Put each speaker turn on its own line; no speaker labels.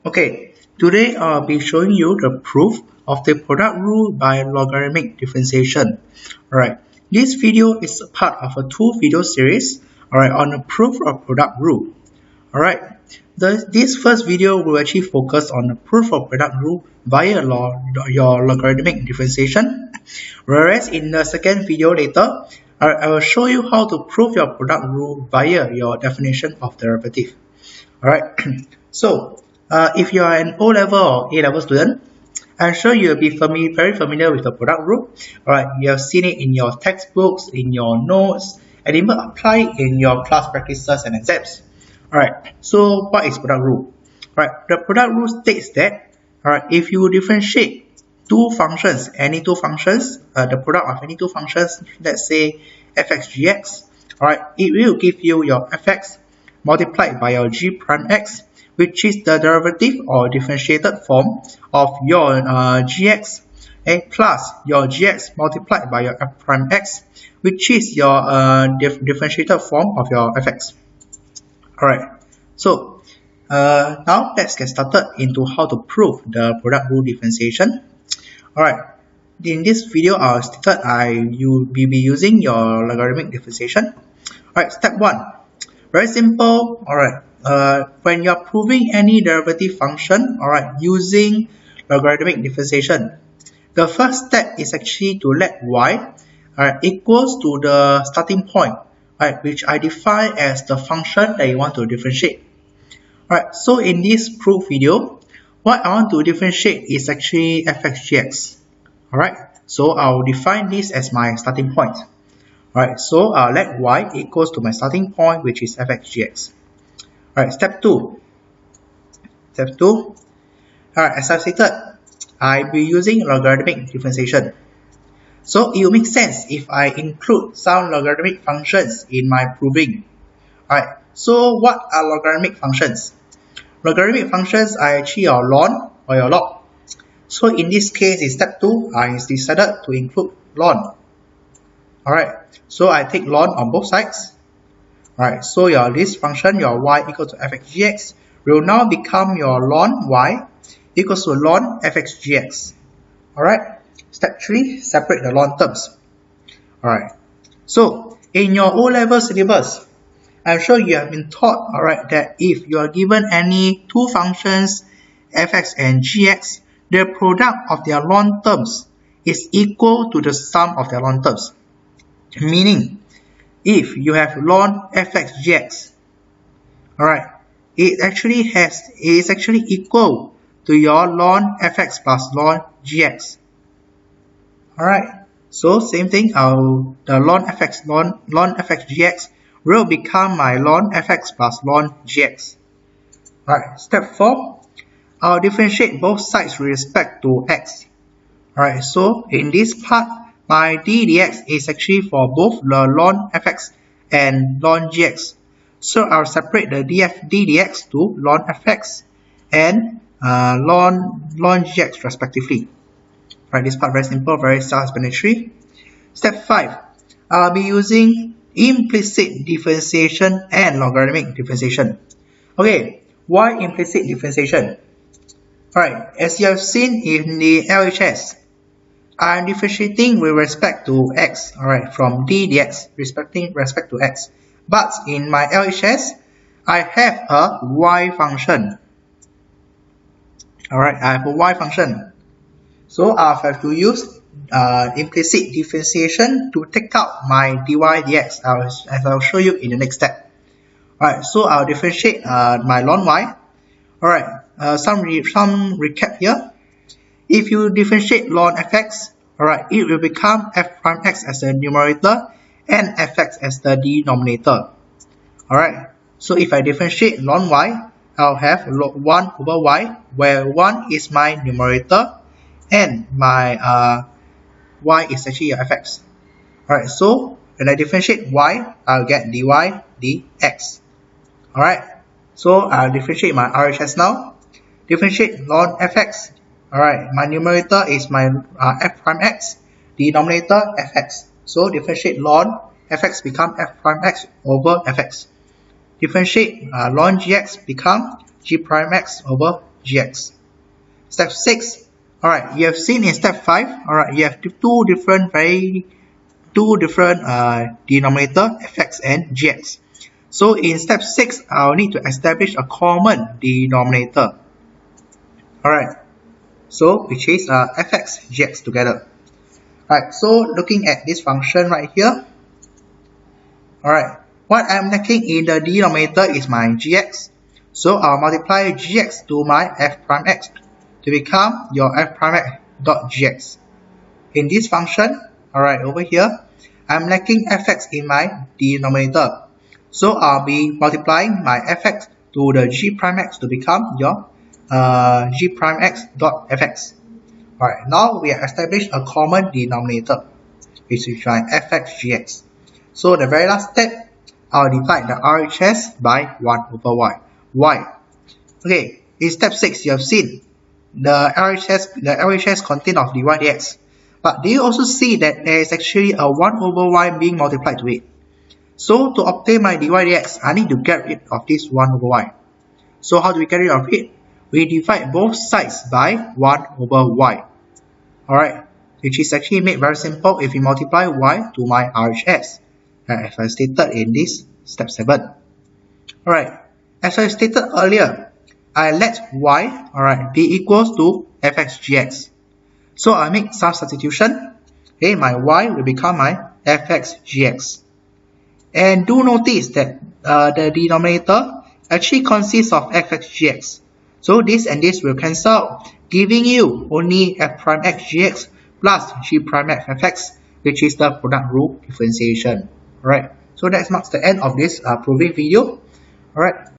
Okay, today I'll be showing you the proof of the product rule by logarithmic differentiation. Alright, this video is a part of a two-video series on the proof of product rule. Alright, this first video will actually focus on the proof of product rule via your logarithmic differentiation, whereas in the second video later, I will show you how to prove your product rule via your definition of derivative. Alright, so if you are an O-level or A-level student, I'm sure you'll be very familiar with the product rule. Alright, you have seen it in your textbooks, in your notes, and even apply it in your class practices and exams. Alright, so what is product rule? Alright, the product rule states that if you differentiate two functions, any two functions, the product of any two functions, let's say fx gx, it will give you your fx multiplied by your g prime x, which is the derivative or differentiated form of your gx, plus your gx multiplied by your f prime x, which is your differentiated form of your fx. Alright, so now let's get started into how to prove the product rule differentiation. Alright, in this video you'll be using your logarithmic differentiation. Alright, step 1. Very simple. Alright, when you're proving any derivative function, using logarithmic differentiation, the first step is actually to let y equals to the starting point, which I define as the function that you want to differentiate. Alright, so in this proof video, what I want to differentiate is actually fx-gx. Alright, so I'll define this as my starting point. Alright, so I'll let y equals to my starting point, which is fx-gx. Alright, step 2. As I stated, I'll be using logarithmic differentiation. So it will make sense if I include some logarithmic functions in my proving. Alright, so what are logarithmic functions? Logarithmic functions are actually your ln or your log. So in this case, in step 2, I decided to include ln. Alright, so I take ln on both sides. Alright, so this function, your y equal to fx-gx, will now become your ln y equals to ln fx-gx. Alright, step 3, separate the ln terms. Alright, so in your O-level syllabus, I'm sure you have been taught that if you are given any two functions, fx and gx, the product of their ln terms is equal to the sum of their ln terms. Meaning, if you have ln fx-gx, it is actually equal to your ln fx plus ln gx. Alright, so same thing, the ln fx-gx will become my ln fx plus ln gx. Alright, step 4, I'll differentiate both sides with respect to x. Alright, so in this part, my d dx is actually for both the ln fx and ln gx. So I'll separate the d dx to ln fx and ln gx respectively. Alright, this part very simple, very self-explanatory. Step 5, I'll be using implicit differentiation and logarithmic differentiation. Okay, why implicit differentiation? Alright, as you have seen in the LHS, I am differentiating with respect to x, from d dx respect to x. But in my LHS, I have a y function. Alright, I have a y function. So I have to use implicit differentiation to take out my dy dx, as I'll show you in the next step. Alright, so I'll differentiate my ln y. Alright, some recap here. If you differentiate ln fx, it will become f prime x as the numerator and fx as the denominator. Alright, so if I differentiate ln y, I'll have 1 over y, where 1 is my numerator and my y is actually your fx. Alright, so when I differentiate y, I'll get dy dx. Alright, so I'll differentiate my RHS now. Differentiate ln fx. Alright, my numerator is my f prime x, denominator fx. So differentiate ln fx become f prime x over fx. Differentiate ln gx become g prime x over gx. Step 6. Alright, you have seen in step 5, alright, you have two different denominator, fx and gx. So in step 6, I'll need to establish a common denominator. Alright, so which is fx, gx together. Alright, so looking at this function right here. Alright, what I'm lacking in the denominator is my gx. So I'll multiply gx to my f prime x to become your f prime x dot gx. In this function, alright, over here, I'm lacking fx in my denominator. So I'll be multiplying my fx to the g prime x to become your g prime x dot fx. Alright, now we have established a common denominator, which is my fx gx. So the very last step, I'll divide the RHS by 1 over y. Why? Okay, in step 6, you have seen the RHS contain of dy dx. But do you also see that there is actually a 1 over y being multiplied to it? So to obtain my dy dx, I need to get rid of this 1 over y. So how do we get rid of it? We divide both sides by 1 over y. Alright, which is actually made very simple if we multiply y to my RHS, as I stated in this step 7. Alright, as I stated earlier, I let y, alright, be equals to fx gx. So I make some substitution. Okay, my y will become my fx gx. And do notice that the denominator actually consists of fx gx. So this and this will cancel out, giving you only f prime x gx plus g prime x fx, which is the product rule differentiation. Alright, so that marks the end of this proving video. Alright.